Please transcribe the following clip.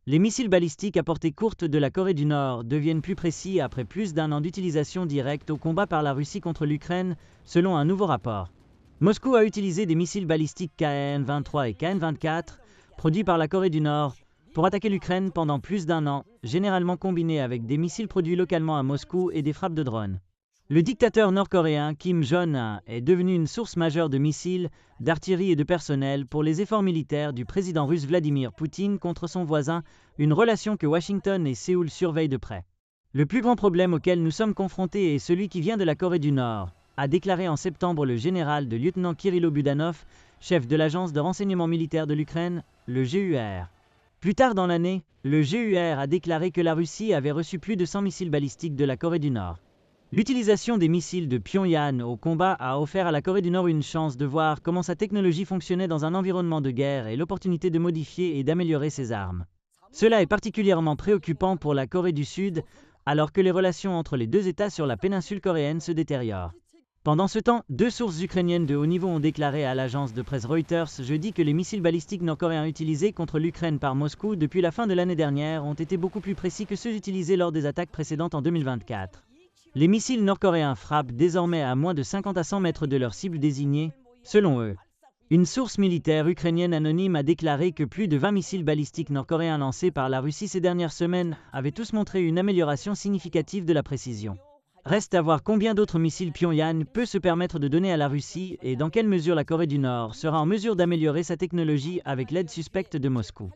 Les missiles balistiques à portée courte de la Corée du Nord deviennent plus précis après plus d'un an d'utilisation directe au combat par la Russie contre l'Ukraine, selon un nouveau rapport. Moscou a utilisé des missiles balistiques KN-23 et KN-24, produits par la Corée du Nord, pour attaquer l'Ukraine pendant plus d'un an, généralement combinés avec des missiles produits localement à Moscou et des frappes de drones. Le dictateur nord-coréen Kim Jong-un est devenu une source majeure de missiles, d'artillerie et de personnel pour les efforts militaires du président russe Vladimir Poutine contre son voisin, une relation que Washington et Séoul surveillent de près. Le plus grand problème auquel nous sommes confrontés est celui qui vient de la Corée du Nord, a déclaré en septembre le général de lieutenant Kirilo Budanov, chef de l'agence de renseignement militaire de l'Ukraine, le GUR. Plus tard dans l'année, le GUR a déclaré que la Russie avait reçu plus de 100 missiles balistiques de la Corée du Nord. L'utilisation des missiles de Pyongyang au combat a offert à la Corée du Nord une chance de voir comment sa technologie fonctionnait dans un environnement de guerre et l'opportunité de modifier et d'améliorer ses armes. Cela est particulièrement préoccupant pour la Corée du Sud, alors que les relations entre les deux États sur la péninsule coréenne se détériorent. Pendant ce temps, deux sources ukrainiennes de haut niveau ont déclaré à l'agence de presse Reuters jeudi que les missiles balistiques nord-coréens utilisés contre l'Ukraine par Moscou depuis la fin de l'année dernière ont été beaucoup plus précis que ceux utilisés lors des attaques précédentes en 2024. Les missiles nord-coréens frappent désormais à moins de 50 à 100 mètres de leur cible désignée, selon eux. Une source militaire ukrainienne anonyme a déclaré que plus de 20 missiles balistiques nord-coréens lancés par la Russie ces dernières semaines avaient tous montré une amélioration significative de la précision. Reste à voir combien d'autres missiles Pyongyang peut se permettre de donner à la Russie et dans quelle mesure la Corée du Nord sera en mesure d'améliorer sa technologie avec l'aide suspecte de Moscou.